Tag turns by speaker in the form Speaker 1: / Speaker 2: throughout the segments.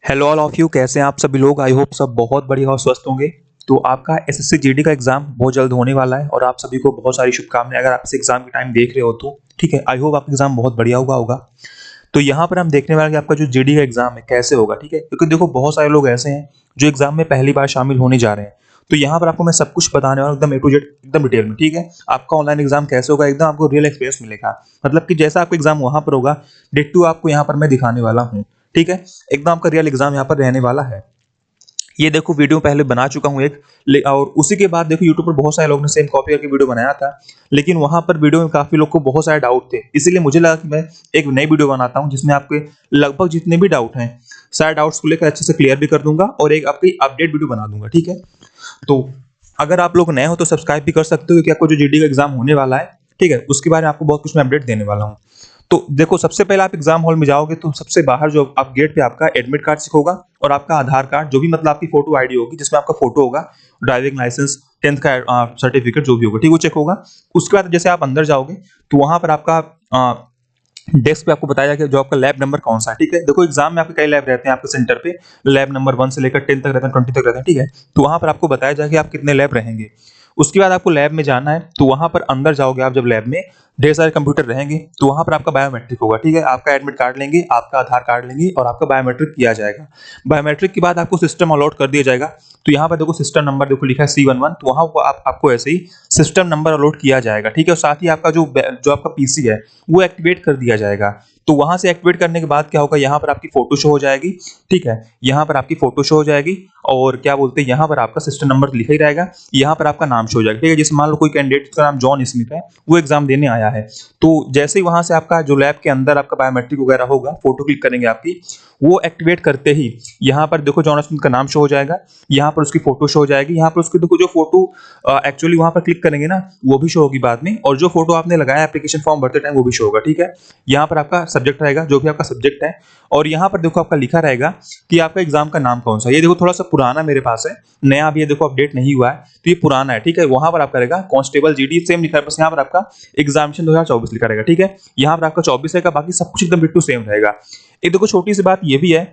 Speaker 1: Hello all of you, कैसे हैं आप सभी लोग। आई होप सब बहुत बढ़िया और स्वस्थ होंगे। तो आपका एसएससी जीडी का एग्जाम बहुत जल्द होने वाला है और आप सभी को बहुत सारी शुभकामनाएं अगर आप इस एग्जाम के टाइम देख रहे हो तो ठीक है। आई होप आपका एग्जाम बहुत बढ़िया होगा। तो यहाँ पर हम देखने वाले हैं कि आपका जो जीडी का एग्जाम है कैसे होगा, ठीक है। क्योंकि देखो बहुत सारे लोग ऐसे हैं जो एग्जाम में पहली बार शामिल होने जा रहे हैं। तो यहाँ पर आपको मैं सब कुछ बताने वाला हूँ एकदम ए टू जेड, एकदम डिटेल में, ठीक है। आपका ऑनलाइन एग्जाम कैसे होगा एकदम आपको रियल एक्सपीरियंस मिलेगा। मतलब कि जैसा आपका एग्जाम वहां पर होगा डिट्टो आपको यहाँ पर मैं दिखाने वाला हूँ, ठीक है। एकदम आपका रियल एग्जाम यहाँ पर रहने वाला है। ये देखो वीडियो पहले बना चुका हूँ एक, और उसी के बाद देखो यूट्यूब पर बहुत सारे लोगों ने सेम कॉपी करके वीडियो बनाया था। लेकिन वहां पर वीडियो में काफी लोग को बहुत सारे डाउट थे, इसीलिए मुझे लगा कि मैं एक नई वीडियो बनाता हूँ जिसमें आपके लगभग जितने भी डाउट हैं सारे डाउट्स को लेकर अच्छे से क्लियर भी कर दूंगा और एक आपकी अपडेट वीडियो बना दूंगा, ठीक है। तो अगर आप लोग नए हो तो सब्सक्राइब भी कर सकते हो क्योंकि आपको जो जीडी का एग्जाम होने वाला है, ठीक है, उसके बारे में आपको बहुत कुछ मैं अपडेट देने वाला हूँ। तो देखो सबसे पहले आप एग्जाम हॉल में जाओगे तो सबसे बाहर जो आप गेट पे आपका एडमिट कार्ड चेक होगा और आपका आधार कार्ड, जो भी मतलब आपकी फोटो आईडी होगी जिसमें आपका फोटो होगा, ड्राइविंग लाइसेंस, 10th का सर्टिफिकेट जो भी होगा, ठीक, वो चेक होगा। उसके बाद जैसे आप अंदर जाओगे तो वहां पर आपका डेस्क पे आपको बताया जाएगा जो आपका लैब नंबर कौन सा है, ठीक है। देखो एग्जाम में आपके कई लैब रहते हैं आपके सेंटर पे, लैब नंबर 1 से लेकर 10 तक रहते हैं, 20 तक रहते हैं, ठीक है। तो वहां पर आपको बताया जाएगा कि आप कितने लैब रहेंगे। उसके बाद आपको लैब में जाना है तो वहां पर अंदर जाओगे आप, जब लैब में ढेर सारे कंप्यूटर रहेंगे तो वहां पर आपका बायोमेट्रिक होगा, ठीक है। आपका एडमिट कार्ड लेंगे, आपका आधार कार्ड लेंगे और आपका बायोमेट्रिक किया जाएगा। बायोमेट्रिक के बाद आपको सिस्टम अलॉट कर दिया जाएगा। तो यहाँ पर देखो सिस्टम नंबर देखो लिखा है C11, तो वहां को आपको ऐसे ही सिस्टम नंबर अलॉट किया जाएगा, ठीक है। और साथ ही आपका जो आपका पीसी है वो एक्टिवेट कर दिया जाएगा। तो वहां से एक्टिवेट करने के बाद क्या होगा, यहाँ पर आपकी फोटो शो हो जाएगी, ठीक है। यहाँ पर आपकी फोटो शो हो जाएगी और क्या बोलते हैं, यहाँ पर आपका सिस्टम नंबर लिखा ही रहेगा, यहाँ पर आपका नाम शो हो जाएगा, ठीक है। जैसे मान लो कोई कैंडिडेट जिसका नाम जॉन स्मिथ है, वो एग्जाम देने आया है, तो जैसे ही वहां से आपका जो लैब के अंदर आपका बायोमेट्रिक वगैरह होगा, फोटो क्लिक करेंगे आपकी, वो एक्टिवेट करते ही यहाँ पर देखो जॉन स्मिथ का नाम शो हो जाएगा, यहाँ पर उसकी फोटो शो हो जाएगी, यहाँ पर उसकी देखो जो फोटो एक्चुअली वहां पर क्लिक करेंगे ना वो भी शो होगी बाद में, और जो फोटो आपने लगाया एप्लीकेशन फॉर्म भरते टाइम वो भी शो होगा, ठीक है। यहाँ पर आपका सब्जेक्ट रहेगा जो भी आपका सब्जेक्ट है, और यहाँ पर देखो आपका लिखा रहेगा कि आपका एग्जाम का नाम कौन सा है। ये देखो थोड़ा सा पुराना मेरे पास है, नया अभी ये देखो अपडेट नहीं हुआ है, तो ये पुराना है, ठीक है। वहां पर आपका रहेगा कांस्टेबल जीडी, सेम लिखा है, बस यहाँ पर आपका एग्जामिनेशन 2024 लिखा रहेगा, ठीक है। यहाँ पर आपका 24 रहेगा, बाकी सब कुछ एकदम बिल्कुल सेम रहेगा। एक देखो छोटी सी बात ये भी है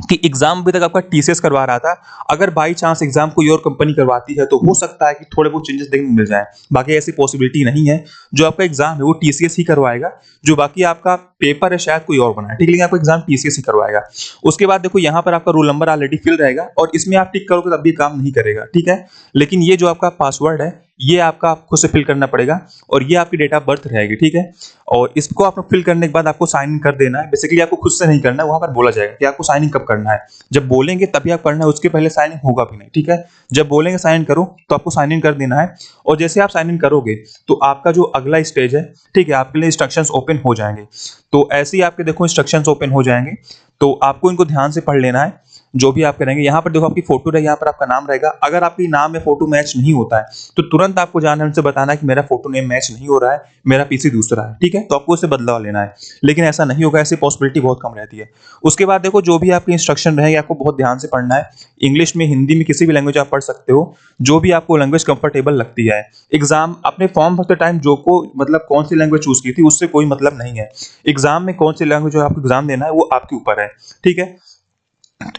Speaker 1: कि एग्जाम अभी तक आपका टीसीएस करवा रहा था, अगर बाई चांस एग्जाम कोई और कंपनी करवाती है तो हो सकता है कि थोड़े बहुत चेंजेस देखने को मिल जाए, बाकी ऐसी पॉसिबिलिटी नहीं है। जो आपका एग्जाम है वो टीसीएस ही करवाएगा, जो बाकी आपका पेपर है शायद कोई और बनाए, ठीक है, लेकिन आपका एग्जाम टीसीएस ही करवाएगा। उसके बाद देखो यहाँ पर आपका रोल नंबर ऑलरेडी फिल रहेगा और इसमें आप टिक करोगे तब भी काम नहीं करेगा, ठीक है। लेकिन ये जो आपका पासवर्ड है ये आपका खुद से फिल करना पड़ेगा और ये आपकी डेट ऑफ बर्थ रहेगी, ठीक है। और इसको आप फिल करने के बाद आपको साइन इन कर देना है। बेसिकली आपको खुद से नहीं करना है, वहां पर बोला जाएगा कि आपको साइन इन कब करना है, जब बोलेंगे तभी आप करना है, उसके पहले साइन इन होगा भी नहीं, ठीक है। जब बोलेंगे साइन इन करो तो आपको साइन इन कर देना है, और जैसे आप साइन इन करोगे तो आपका जो अगला स्टेज है, ठीक है, आपके लिए इंस्ट्रक्शंस ओपन हो जाएंगे। तो ऐसे ही आपके देखो इंस्ट्रक्शंस ओपन हो जाएंगे, तो आपको इनको ध्यान से पढ़ लेना है जो भी आप करेंगे। यहाँ पर देखो आपकी फोटो रहेगी, यहाँ पर आपका नाम रहेगा। अगर आपकी नाम में फोटो मैच नहीं होता है तो तुरंत आपको जाना है, उनसे बताना है कि मेरा फोटो नेम मैच नहीं हो रहा है, मेरा पीसी दूसरा है, ठीक है। तो आपको उससे बदलाव लेना है, लेकिन ऐसा नहीं होगा, ऐसी पॉसिबिलिटी बहुत कम रहती है। उसके बाद देखो जो भी आपके इंस्ट्रक्शन रहेंगे आपको बहुत ध्यान से पढ़ना है। इंग्लिश में, हिंदी में, किसी भी लैंग्वेज आप पढ़ सकते हो, जो भी आपको लैंग्वेज कंफर्टेबल लगती है। एग्जाम अपने फॉर्म भरते टाइम जो को मतलब कौन सी लैंग्वेज चूज की थी उससे कोई मतलब नहीं है। एग्जाम में कौन सी लैंग्वेज आपको एग्जाम देना है वो आपके ऊपर है, ठीक है।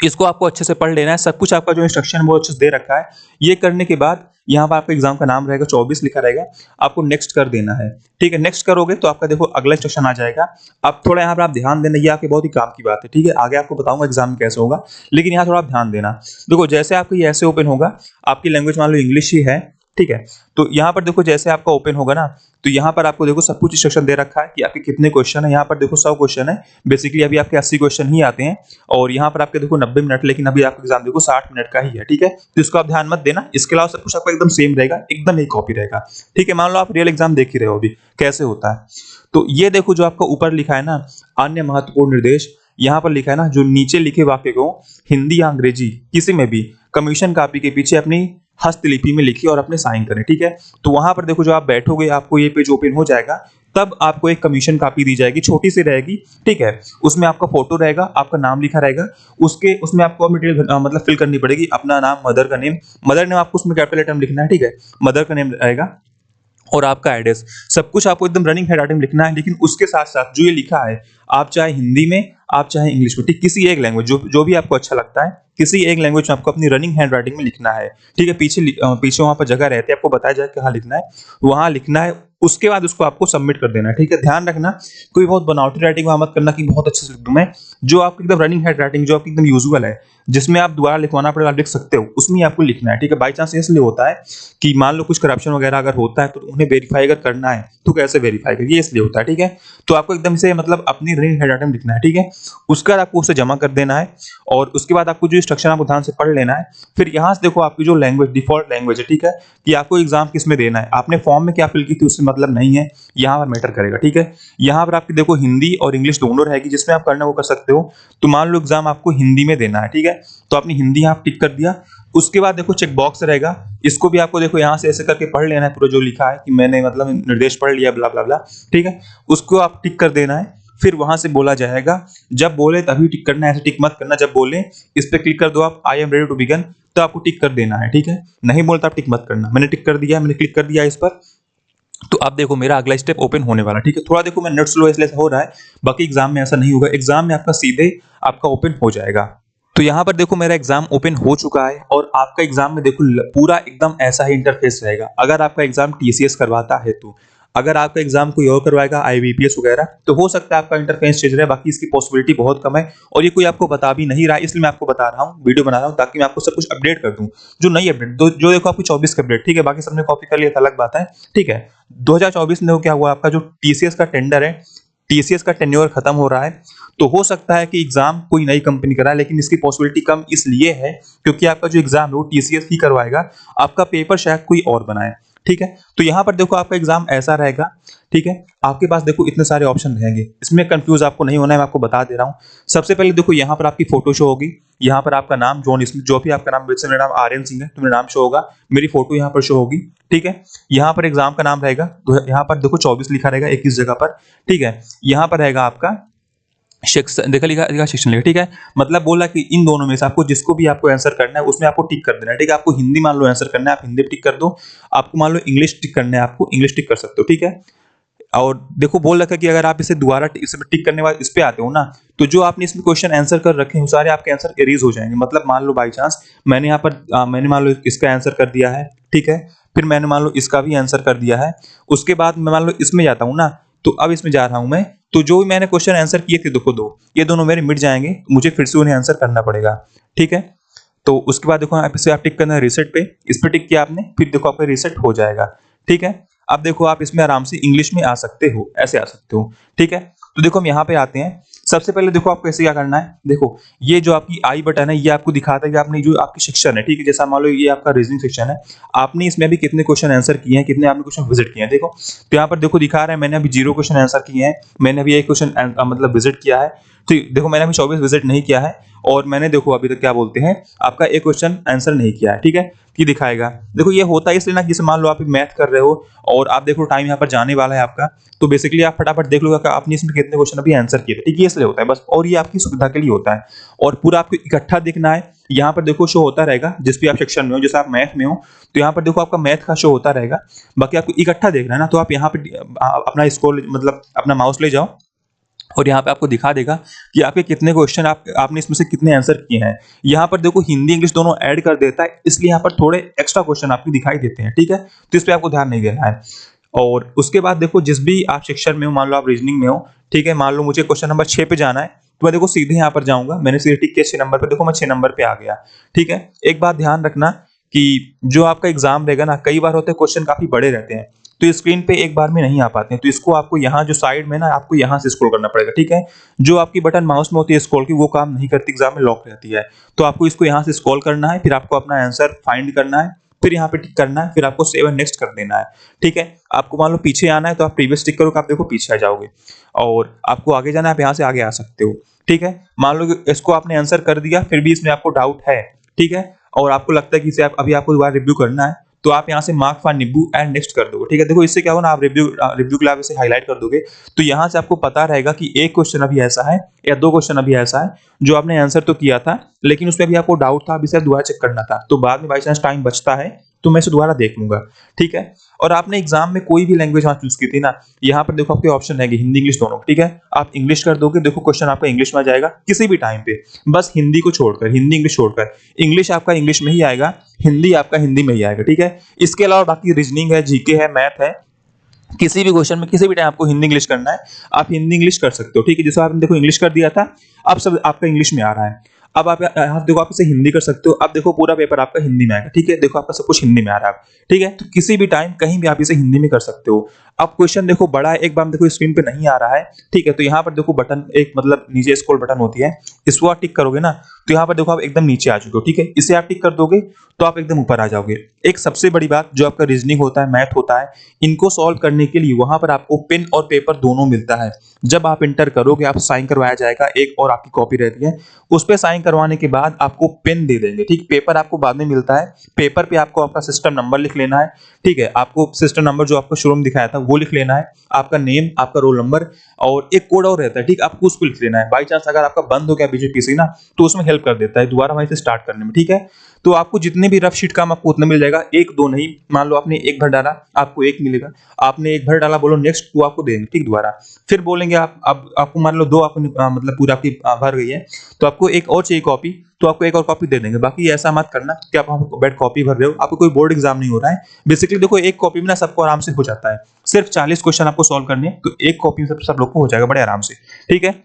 Speaker 1: इसको आपको अच्छे से पढ़ लेना है, सब कुछ आपका जो इंस्ट्रक्शन वो अच्छे से दे रखा है। ये करने के बाद यहाँ पर आपका एग्जाम का नाम रहेगा, 24 लिखा रहेगा, आपको नेक्स्ट कर देना है, ठीक है। नेक्स्ट करोगे तो आपका देखो अगला इंस्ट्रक्शन आ जाएगा। अब थोड़ा यहाँ पर आप ध्यान देना, ये आपके बहुत ही काम की बात है, ठीक है। आगे आपको बताऊंगा एग्जाम में कैसे होगा, लेकिन यहाँ थोड़ा आप ध्यान देना। देखो जैसे आपका ये ऐसे ओपन होगा, आपकी लैंग्वेज मान लो इंग्लिश ही है, ठीक है। तो यहाँ पर देखो जैसे आपका ओपन होगा ना, तो यहाँ पर आपको देखो सब कुछ इंस्ट्रक्शन दे रखा है कि आपके कितने क्वेश्चन है। यहाँ पर देखो 100 क्वेश्चन है, बेसिकली अभी आपके 80 क्वेश्चन ही आते हैं, और यहाँ पर आपके देखो 90 मिनट, लेकिन अभी आपका एग्जाम देखो 60 मिनट का ही है, ठीक है। तो इसको आप ध्यान मत देना, इसके अलावा सब कुछ आपका एकदम सेम रहेगा, एकदम एक कॉपी रहेगा, ठीक है। मान लो आप रियल एग्जाम देख ही रहे हो अभी कैसे होता है। तो ये देखो जो आपका ऊपर लिखा है ना, अन्य महत्वपूर्ण निर्देश, यहाँ पर लिखा है ना, जो नीचे लिखे वाक्य को हिंदी या अंग्रेजी किसी में भी कमीशन कॉपी के पीछे अपनी हस्तलिपि में लिखिए और अपने साइन करें, ठीक है। तो वहां पर देखो जो आप बैठोगे आपको ये पेज ओपन हो जाएगा, तब आपको एक कमीशन कॉपी दी जाएगी, छोटी सी रहेगी, ठीक है। उसमें आपका फोटो रहेगा, आपका नाम लिखा रहेगा, उसमें आपको डिटेल मतलब फिल करनी पड़ेगी, अपना नाम, मदर का नेम, मदर नेम आपको उसमें कैपिटल लेटर में लिखना है, ठीक है। मदर का नेम रहेगा और आपका एड्रेस, सब कुछ आपको एकदम रनिंग हैंडराइटिंग में लिखना है। लेकिन उसके साथ साथ जो ये लिखा है आप चाहे हिंदी में, आप चाहे इंग्लिश में, ठीक, किसी एक लैंग्वेज जो भी आपको अच्छा लगता है, किसी एक लैंग्वेज में आपको अपनी रनिंग हैंड राइटिंग में लिखना है। ठीक है, पीछे वहां पर जगह रहती है, आपको बताया जाए कहाँ लिखना है, वहां लिखना है। उसके बाद उसको आपको सबमिट कर देना है। ठीक है, ध्यान रखना कोई बहुत बनावटी राइटिंग वहां मत करना कि बहुत अच्छे से लिख दूं मैं। जो आपकी एकदम रनिंग हैंड राइटिंग, जो आपकी एकदम यूजुअल है, जिसमें आप दोबारा लिखवाना पड़ेगा, आप लिख सकते हो, उसमें आपको लिखना है। ठीक है, बाई चांस इसलिए होता है कि मान लो कुछ करप्शन वगैरह अगर होता है तो उन्हें वेरीफाई अगर करना है तो कैसे वेरीफाई करें, ये इसलिए होता है। ठीक है, तो आपको एकदम से मतलब अपनी रनिंग हैंड राइटिंग लिखना है। ठीक है, उसके बाद आपको उसे जमा कर देना है और उसके बाद आपको जो इंस्ट्रक्शन आपको ध्यान से पढ़ लेना है। फिर यहाँ से देखो आपकी जो लैंग्वेज डिफॉल्ट लैंग्वेज है, ठीक है, कि आपको एग्जाम किस में देना है, आपने फॉर्म में क्या फिल की थी उससे मतलब नहीं है, यहाँ पर मैटर करेगा। ठीक है, यहाँ पर आपकी देखो हिंदी और इंग्लिश दोनों रहेगी, जिसमें आप करना वो कर सकते हो। तो मान लो एग्जाम आपको हिंदी में देना है, ठीक है, तो आपने हिंदी यहाँ टिक कर दिया। उसके बाद देखो चेक बॉक्स रहेगा, इसको भी आपको देखो यहाँ से ऐसे करके पढ़ लेना है पूरा जो लिखा है कि मैंने मतलब निर्देश पढ़ लिया ब्ला ब्ला ब्ला। ठीक है, उसको आप टिक कर देना है। फिर वहां से बोला जाएगा, जब बोले तभी टिक करना है, ऐसे टिक मत करना। जब बोले इस पे क्लिक कर दो आप, I am ready to begin, तो आपको टिक कर देना है। ठीक है, नहीं बोलता आप टिक मत करना। मैंने टिक कर दिया, मैंने क्लिक कर दिया इस पर, तो अब देखो मेरा अगला स्टेप ओपन होने वाला। ठीक है, थोड़ा देखो मैं नेट स्लो इसलिए हो रहा है, बाकी एग्जाम में ऐसा नहीं होगा। एग्जाम में आपका सीधे आपका ओपन हो जाएगा। तो यहाँ पर देखो मेरा एग्जाम ओपन हो चुका है और आपका एग्जाम में देखो पूरा एकदम ऐसा ही इंटरफेस रहेगा। अगर आपका एग्जाम टीसीएस करवाता है तो, अगर आपका एग्जाम कोई और करवाएगा आईबीपीएस वगैरह, तो हो सकता है आपका इंटरफेस चेंज रहे, बाकी इसकी पॉसिबिलिटी बहुत कम है। और ये कोई आपको बता भी नहीं रहा है, इसलिए मैं आपको बता रहा हूँ, वीडियो बना रहा हूँ ताकि मैं आपको सब कुछ अपडेट कर दूं। जो नई अपडेट जो देखो आपकी 24 का अपडेट, ठीक है, बाकी सबने कॉपी कर लिया तो अलग बात है। ठीक है, 2024 में देखो क्या हुआ, आपका जो टीसीएस का टेंडर है, टीसीएस का टेन्योर खत्म हो रहा है। तो हो सकता है कि एग्जाम कोई नई कंपनी कराए, लेकिन इसकी पॉसिबिलिटी कम इसलिए है क्योंकि आपका जो एग्जाम है वो टीसीएस ही करवाएगा, आपका पेपर शायद कोई और बनाए। ठीक है, तो यहाँ पर देखो आपका एग्जाम ऐसा रहेगा। ठीक है, आपके पास देखो इतने सारे ऑप्शन रहेंगे, इसमें कंफ्यूज आपको नहीं होना है, मैं आपको बता दे रहा हूँ। सबसे पहले देखो यहाँ पर आपकी फोटो शो होगी, यहाँ पर आपका नाम जॉन स्मिथ, जो भी आपका नाम, वैसे मेरा नाम आर्यन सिंह है तो मेरा नाम शो होगा, मेरी फोटो यहाँ पर शो होगी। ठीक है, यहाँ पर एग्जाम का नाम रहेगा, तो यहाँ पर देखो 24 लिखा रहेगा 21 जगह पर। ठीक है, यहाँ पर रहेगा आपका सेक्शन, देखा लिखा लिखा सेक्शन लिखा। ठीक है, मतलब बोला कि इन दोनों में से आपको जिसको भी आपको आंसर करना है उसमें आपको टिक कर देना है। ठीक है, आपको हिंदी मान लो आंसर करना है, आप हिंदी टिक कर दो। आपको मान लो इंग्लिश टिक करना है, आपको इंग्लिश टिक कर सकते हो। ठीक है, और देखो बोल रखा है कि अगर आप इसे दोबारा इसमें टिक करने बाद इस पे आते हो ना, तो जो आपने इसमें क्वेश्चन आंसर कर रखे हैं सारे आपके आंसर एरीज हो जाएंगे। मतलब मान लो बाई चांस मैंने यहाँ पर मैंने मान लो इसका आंसर कर दिया है, ठीक है, फिर मैंने मान लो इसका भी आंसर कर दिया है, उसके बाद मैं मान लो इसमें जाता हूँ ना, तो अब इसमें जा रहा हूं मैं, तो जो भी मैंने क्वेश्चन आंसर किए थे देखो दो, ये दोनों मेरे मिट जाएंगे, मुझे फिर से उन्हें आंसर करना पड़ेगा। ठीक है, तो उसके बाद देखो आप इसे आप टिक करना है रीसेट पे, इस पे टिक किया आपने, फिर देखो आपका रीसेट हो जाएगा। ठीक है, अब देखो आप इसमें आराम से इंग्लिश में आ सकते हो, ऐसे आ सकते हो। ठीक है, तो देखो हम यहाँ पे आते हैं। सबसे पहले देखो आपको कैसे क्या करना है, देखो ये जो आपकी आई बटन है ये आपको दिखाता है कि आपने जो आपकी सेक्शन है, ठीक है, जैसा मान लो ये आपका रीजनिंग सेक्शन है, आपने इसमें अभी कितने क्वेश्चन आंसर किए हैं, कितने आपने क्वेश्चन विजिट किए हैं। देखो तो यहाँ पर देखो दिखा रहा है मैंने अभी 0 क्वेश्चन आंसर किए हैं, मैंने अभी एक क्वेश्चन मतलब विजिट किया है। तो देखो मैंने अभी 24 विजिट नहीं किया है, और मैंने देखो अभी तक क्या बोलते हैं आपका एक क्वेश्चन आंसर नहीं किया है। ठीक है, ये दिखाएगा। देखो ये होता है इसलिए ना कि जैसे मान लो आप मैथ कर रहे हो और आप देखो टाइम यहाँ पर जाने वाला है आपका, तो बेसिकली आप फटाफट देख लो कि आपने इसमें कितने क्वेश्चन अभी आंसर किए थे। ठीक है, इसलिए होता है बस, और ये आपकी सुविधा के लिए होता है, और पूरा आपको इकट्ठा दिखना है। यहाँ पर देखो शो होता रहेगा जिस भी आप सेक्शन में हो, जैसे आप मैथ में हो तो यहाँ पर देखो आपका मैथ का शो होता रहेगा, बाकी आपको इकट्ठा देखना है ना, तो आप यहाँ पे अपना स्क्रॉल मतलब अपना माउस ले जाओ और यहाँ पे आपको दिखा देगा कि आपके कितने क्वेश्चन आपने इसमें से कितने आंसर किए हैं। यहाँ पर देखो हिंदी इंग्लिश दोनों ऐड कर देता है, इसलिए यहाँ पर थोड़े एक्स्ट्रा क्वेश्चन आपको दिखाई देते हैं। ठीक है, तो इस पे आपको ध्यान नहीं देना है। और उसके बाद देखो जिस भी आप सेक्शन में हो, मान लो आप रीजनिंग में हो, ठीक है, मान लो मुझे क्वेश्चन नंबर 6 पे जाना है, तो मैं देखो सीधे यहाँ पर जाऊंगा, मैंने सीधे टिक किया 6 नंबर पे, देखो मैं 6 नंबर पे आ गया। ठीक है, एक बात ध्यान रखना कि जो आपका एग्जाम रहेगा ना, कई बार होते हैं क्वेश्चन काफी बड़े रहते हैं, तो स्क्रीन पे एक बार में नहीं आ पाते हैं, तो इसको आपको यहाँ जो साइड में ना आपको यहाँ से स्क्रॉल करना पड़ेगा। ठीक है, जो आपकी बटन माउस में होती है स्क्रॉल की, वो काम नहीं करती, एग्जाम में लॉक रहती है, तो आपको इसको यहाँ से स्क्रॉल करना है, फिर आपको अपना आंसर फाइंड करना है, फिर यहाँ पे टिक करना है, फिर आपको सेव एंड नेक्स्ट कर देना है। ठीक है, आपको मान लो पीछे आना है तो आप प्रीवियस टिक करो, आप देखो पीछे आ जाओगे, और आपको आगे जाना है आप यहाँ से आगे आ सकते हो। ठीक है, मान लो इसको आपने आंसर कर दिया, फिर भी इसमें आपको डाउट है, ठीक है, और आपको लगता है कि इसे अभी आपको दोबारा रिव्यू करना है, तो आप यहाँ से mark for Nibbu and next कर दोगे। ठीक है, देखो इससे क्या होगा ना, आप रिव्यू के लिए आप इसे हाईलाइट कर दोगे, तो यहाँ से आपको पता रहेगा कि एक क्वेश्चन अभी ऐसा है या 2 क्वेश्चन अभी ऐसा है जो आपने आंसर तो किया था, लेकिन उसमें भी आपको डाउट था, अभी से दोबारा चेक करना था, तो बाद में बाई चांस टाइम बचता है तो मैं इसे दोबारा देख लूंगा, ठीक है। और आपने एग्जाम में कोई भी लैंग्वेज वहां चूज की थी ना, यहाँ पर देखो आपके ऑप्शन है हिंदी इंग्लिश दोनों, ठीक है। आप इंग्लिश कर दोगे, देखो क्वेश्चन आपका इंग्लिश में आ जाएगा किसी भी टाइम पे, बस हिंदी को छोड़कर, हिंदी इंग्लिश छोड़कर, इंग्लिश आपका इंग्लिश में ही आएगा, हिंदी आपका हिंदी में ही आएगा, ठीक है। इसके अलावा बाकी रीजनिंग है, जीके है, मैथ है, किसी भी क्वेश्चन में किसी भी टाइम आपको हिंदी इंग्लिश करना है, आप हिंदी इंग्लिश कर सकते हो, ठीक है। जैसे आपने देखो इंग्लिश कर दिया था, अब सब आपका इंग्लिश में आ रहा है। अब आप यहाँ देखो, आप इसे हिंदी कर सकते हो, अब देखो पूरा पेपर आपका हिंदी में आएगा, ठीक है। देखो आपका सब कुछ हिंदी में आ रहा है, ठीक है। तो किसी भी टाइम कहीं भी आप इसे हिंदी में कर सकते हो। अब क्वेश्चन देखो बड़ा है, एक बार देखो स्क्रीन पे नहीं आ रहा है, ठीक है। तो यहाँ पर देखो बटन, एक मतलब नीचे स्क्रॉल बटन होती है, इसको आप टिक करोगे ना, तो यहाँ पर देखो आप एकदम नीचे आ चुके हो, ठीक है। इसे आप टिक कर दोगे तो आप एकदम ऊपर आ जाओगे। एक सबसे बड़ी बात, जो आपका रीजनिंग होता है, मैथ होता है, इनको सॉल्व करने के लिए वहां पर आपको पेन और पेपर दोनों मिलता है। जब आप इंटर करोगे, आप साइन करवाया जाएगा, एक और आपकी कॉपी रहती है, उस पर साइन करवाने के बाद आपको पेन दे देंगे, ठीक। पेपर आपको बाद में मिलता है, पेपर पे आपको आपका सिस्टम नंबर लिख लेना है, ठीक है। आपको सिस्टम नंबर जो आपको शुरू में दिखाया था वो लिख लेना है, आपका नेम, आपका रोल नंबर, और एक कोड और रहता है, ठीक। आपको उसको लिख लेना है। बाई चांस अगर आपका बंद हो गया बीजेपीसी ना, तो उसमें हेल्प कर देता है दोबारा वहीं से स्टार्ट करने में, ठीक है। तो आपको जितने भी रफ शीट काम आपको उतना मिल जाएगा, एक दो नहीं। मान लो आपने एक भर डाला, आपको एक मिलेगा, आपने एक भर डाला, बोलो नेक्स्ट, तो आपको देंगे, ठीक, दोबारा। फिर बोलेंगे आप, अब आपको मान लो दो आपको मतलब पूरा आपकी भर गई है, तो आपको एक और चाहिए कॉपी, तो आपको एक और कॉपी दे देंगे। बाकी ऐसा मत करना कि आप बैठ कॉपी भर रहे हो, आपको कोई बोर्ड एग्जाम नहीं हो रहा है। बेसिकली देखो एक कॉपी में ना सबको आराम से हो जाता है, सिर्फ 40 क्वेश्चन आपको सॉल्व करने हैं, तो एक कॉपी में सब लोग को हो जाएगा बड़े आराम से, ठीक है।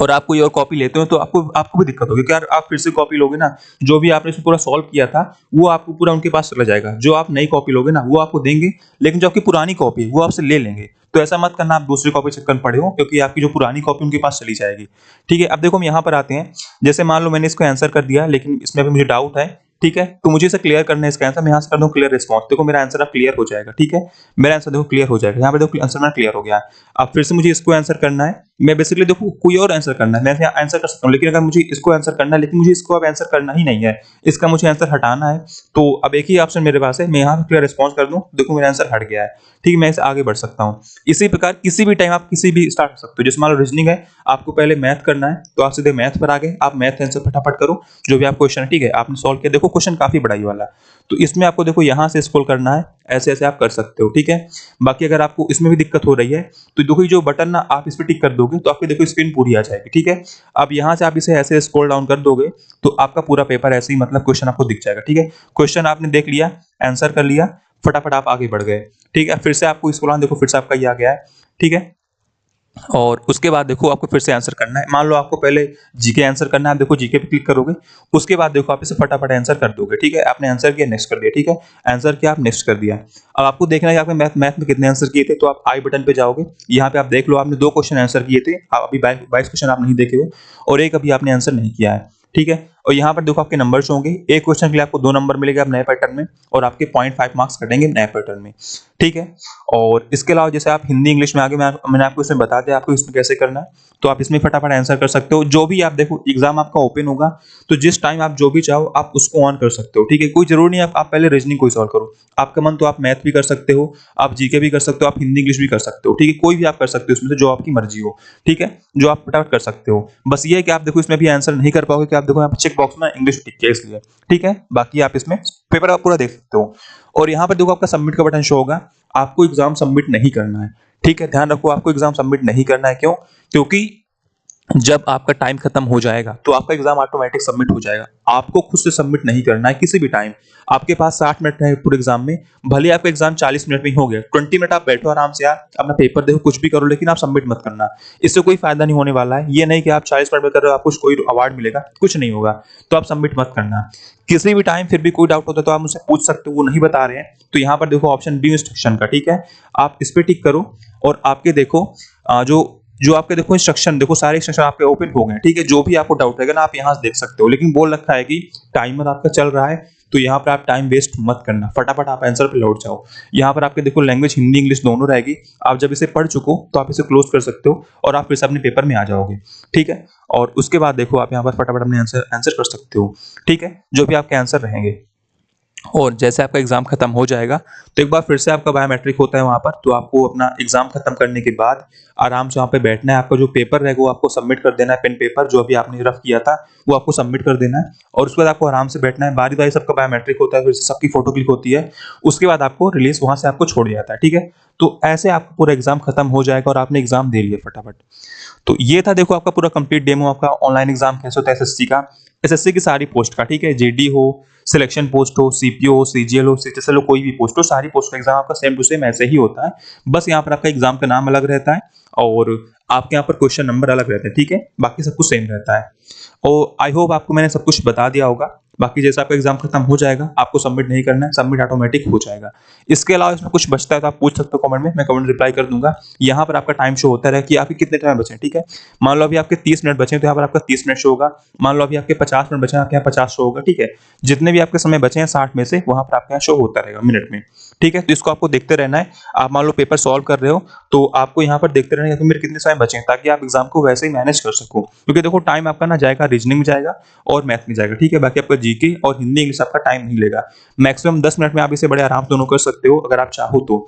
Speaker 1: और आप कोई और कॉपी लेते हो तो आपको आपको भी दिक्कत होगी, यार आप फिर से कॉपी लोगे ना, जो भी आपने इसमें पूरा सॉल्व किया था वो आपको पूरा उनके पास चला जाएगा। जो आप नई कॉपी लोगे ना वो आपको देंगे, लेकिन जो आपकी पुरानी कॉपी है वो आपसे ले लेंगे। तो ऐसा मत करना आप दूसरी कॉपी चक्कर में पड़े हो, क्योंकि आपकी जो पुरानी कॉपी उनके पास चली जाएगी, ठीक है। अब देखो हम यहाँ पर आते हैं, जैसे मान लो मैंने इसको आंसर कर दिया, लेकिन इसमें भी मुझे डाउट है, ठीक है। तो मुझे इसे क्लियर करना है, इसका आंसर मैं यहाँ से कर दूँ क्लियर रिस्पॉन्स, देखो मेरा आंसर अब क्लियर हो जाएगा, ठीक है। मेरा आंसर देखो क्लियर हो जाएगा, यहाँ पे देखो आंसर मेरा क्लियर हो गया है। अब फिर से मुझे इसको आंसर करना है, मैं बेसिकली देखो कोई और आंसर करना है, मैं यहाँ आंसर कर सकता हूँ, लेकिन अगर मुझे इसको आंसर करना है, लेकिन मुझे इसको अब आंसर करना ही नहीं है, इसका मुझे आंसर हटाना है, तो अब एक ही ऑप्शन मेरे पास है, मैं यहाँ पे क्लियर रिस्पॉन्स कर दूं, देखो मेरा आंसर हट गया है, ठीक है। मैं इसे आगे बढ़ सकता हूँ। इसी प्रकार किसी भी टाइम आप किसी भी स्टार्ट कर सकते हो। जैसे मान लो रीजनिंग है, आपको पहले मैथ करना है, तो आप सीधे मैथ पर आ गए, आप मैथ आंसर फटाफट करो, जो भी आप क्वेश्चन है, ठीक है, आपने सॉल्व किया। देखो क्वेश्चन काफी बड़ा ही वाला, तो इसमें आपको देखो यहाँ से स्क्रॉल करना है, ऐसे ऐसे आप कर सकते हो, ठीक है। बाकी अगर आपको इसमें भी दिक्कत हो रही है, तो देखो ये जो बटन ना आप इस पर टिक कर दोगे तो आपकी देखो स्क्रीन पूरी आ जाएगी, ठीक है। अब यहाँ से आप इसे ऐसे स्क्रॉल डाउन कर दोगे तो आपका पूरा पेपर ऐसे ही मतलब क्वेश्चन आपको दिख जाएगा, ठीक है। क्वेश्चन आपने देख लिया, आंसर कर लिया, फटाफट आप आगे बढ़ गए, ठीक है। फिर से आपको स्क्रॉल डाउन, देखो फिर से आपका ये आ गया है, ठीक है। और उसके बाद देखो आपको फिर से आंसर करना है। मान लो आपको पहले जीके आंसर करना है, आप देखो जीके पे क्लिक करोगे, उसके बाद देखो आप इसे फटाफट आंसर कर दोगे, ठीक है। आपने आंसर किया, नेक्स्ट कर दिया, ठीक है। आंसर किया, आप नेक्स्ट कर दिया। अब आपको देखना है कि आपने मैथ में कितने आंसर किए थे, तो आप आई बटन पे जाओगे, यहाँ पे आप देख लो आपने 2 क्वेश्चन आंसर किए थे, आप अभी 22 क्वेश्चन आप नहीं देखे हो, और एक अभी आपने आंसर नहीं किया है, ठीक है। और यहाँ पर देखो आपके नंबर्स होंगे, एक क्वेश्चन के लिए आपको 2 नंबर मिलेगा नए पैटर्न में, और आपके 0.5 मार्क्स कटेंगे नए पैटर्न में, ठीक है। और इसके अलावा जैसे आप हिंदी इंग्लिश में आगे मैंने आपको इसमें बता दिया आपको इसमें कैसे करना है, तो आप इसमें फटाफट आंसर कर सकते हो। जो भी आप देखो एग्जाम आपका ओपन होगा, तो जिस टाइम आप जो भी चाहो आप उसको ऑन कर सकते हो, ठीक है। कोई जरूरी नहीं आप पहले रीजनिंग को सॉल्व करो, आपका मन तो आप मैथ भी कर सकते हो, आप जीके भी कर सकते हो, आप हिंदी इंग्लिश भी कर सकते हो, ठीक है। कोई भी आप कर सकते हो इसमें से, जो आपकी मर्जी हो, ठीक है, जो आप फटाफट कर सकते हो। बस ये है कि आप देखो इसमें भी आंसर नहीं कर पाओगे, कि आप देखो यहाँ पे चेक बॉक्स में इंग्लिश टिक किया इसलिए, ठीक है। बाकी आप इसमें पेपर आप पूरा देख सकते हो। और यहाँ पर देखो आपका सबमिट का बटन शो होगा, आपको एग्जाम सबमिट नहीं करना है, ठीक है। ध्यान रखो आपको एग्जाम सबमिट नहीं करना है, क्यों? क्योंकि जब आपका टाइम खत्म हो जाएगा तो आपका एग्जाम ऑटोमेटिक सबमिट हो जाएगा, आपको खुद से सबमिट नहीं करना है किसी भी टाइम। आपके पास 60 मिनट है पूरे एग्जाम में, भले आपका एग्जाम 40 मिनट में ही हो गया, 20 मिनट आप बैठो आराम से यार, अपना पेपर देखो, कुछ भी करो, लेकिन आप सबमिट मत करना। इससे कोई फायदा नहीं होने वाला है। ये नहीं कि आप 40 मिनट में कर रहे हो आपको कोई अवार्ड मिलेगा, कुछ नहीं होगा, तो आप सबमिट मत करना। किसी भी टाइम फिर भी कोई डाउट होता है तो आप मुझसे पूछ सकते हो, वो नहीं बता रहे हैं तो यहाँ पर देखो ऑप्शन बी इंस्ट्रक्शन का, ठीक है, आप इस पे टिक करो, और आपके देखो जो जो आपके देखो इंस्ट्रक्शन, देखो सारे इंस्ट्रक्शन आपके ओपन हो गए, ठीक है। जो भी आपको डाउट रहेगा ना आप यहाँ से देख सकते हो, लेकिन बोल रखा है कि टाइमर आपका चल रहा है, तो यहाँ पर आप टाइम वेस्ट मत करना, फटाफट आप आंसर पे लौट जाओ। यहाँ पर आपके देखो लैंग्वेज हिंदी इंग्लिश दोनों रहेगी, आप जब इसे पढ़ चुको तो आप इसे क्लोज कर सकते हो, और आप फिर से अपने पेपर में आ जाओगे, ठीक है। और उसके बाद देखो आप यहाँ पर फटाफट अपने आंसर कर सकते हो, ठीक है, जो भी आपके आंसर रहेंगे। और जैसे आपका एग्जाम खत्म हो जाएगा तो एक बार फिर से आपका बायोमेट्रिक होता है वहां पर, तो आपको अपना एग्जाम खत्म करने के बाद आराम से वहाँ पे बैठना है, आपका जो पेपर रहेगा वो आपको सबमिट कर देना है, पेन पेपर जो अभी आपने रफ किया था वो आपको सबमिट कर देना है और उसके बाद आपको आराम से बैठना है। बारी-बारी सबका बायोमेट्रिक होता है, फिर सबकी फोटो क्लिक होती है, उसके बाद आपको रिलीज़ वहाँ से आपको छोड़ दिया जाता है, ठीक है? तो ऐसे आपका पूरा एग्ज़ाम खत्म हो जाएगा और आपने एग्ज़ाम दे लिया फटाफट। तो ये था देखो आपका पूरा कंप्लीट डेमो आपका ऑनलाइन एग्ज़ाम कैसे होता है एसएससी का। एसएससी की सारी पोस्ट का, ठीक है? जेडी हो, सिलेक्शन पोस्ट हो, सीपीओ हो, सीजीएल हो, सीएचएसएल हो, कोई भी पोस्ट हो, सारी पोस्ट का एग्ज़ाम आपका सेम टू सेम ऐसे ही होता है। बस यहाँ पर आपका एग्ज़ाम का नाम अलग रहता है और आपके यहाँ पर क्वेश्चन नंबर अलग रहते हैं, ठीक है? बाकी सब कुछ सेम रहता है। और आई होप आपको मैंने सब कुछ बता दिया होगा। बाकी जैसे आपका एग्ज़ाम खत्म हो जाएगा, आपको सबमिट नहीं करना है, सबमिट ऑटोमेटिक हो जाएगा। इसके अलावा इसमें कुछ बचता है तो आप पूछ सकते हो कमेंट में, मैं कमेंट रिप्लाई कर दूँगा। यहाँ पर आपका टाइम शो होता रहेगा कि आपके कितने टाइम बचे हैं, ठीक है? मान लो अभी आपके 30 मिनट बचे हैं तो यहाँ पर आपका 30 मिनट शो होगा। मान लो अभी आपके 50 मिनट बचे हैं, आपके यहाँ 50 शो होगा, ठीक है? जितने भी आपके समय बचे हैं 60 में से वहाँ पर आपके यहाँ शो होता रहेगा मिनट में, ठीक है? तो इसको आपको देखते रहना है। आप मान लो पेपर सॉल्व कर रहे हो तो आपको यहाँ पर देखते रहना है कि मेरे कितने समय बचे हैं ताकि आप एग्ज़ाम को वैसे ही मैनेज कर सको। क्योंकि देखो टाइम आपका ना जाएगा रीजनिंग में जाएगा और मैथ में जाएगा, ठीक है? बाकी आपका जीके और हिंदी इंग्लिश आपका टाइम नहीं लेगा। मैक्सिमम 10 मिनट में आप इसे बड़े आराम से दोनों कर सकते हो अगर आप चाहो तो।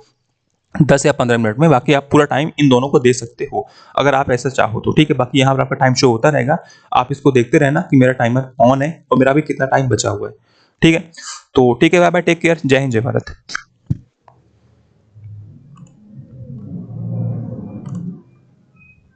Speaker 1: 10 या 15 मिनट में, बाकी आप पूरा टाइम इन दोनों को दे सकते हो, अगर आप ऐसा चाहो तो, ठीक है? बाकी यहाँ पर आपका टाइम शो होता रहेगा, आप इसको देखते रहना कि मेरा टाइमर ऑन है और मेरा भी कितना टाइम बचा हुआ है, ठीक है? तो ठीक है, बाय बाय, टेक केयर, जय हिंद, जय भारत।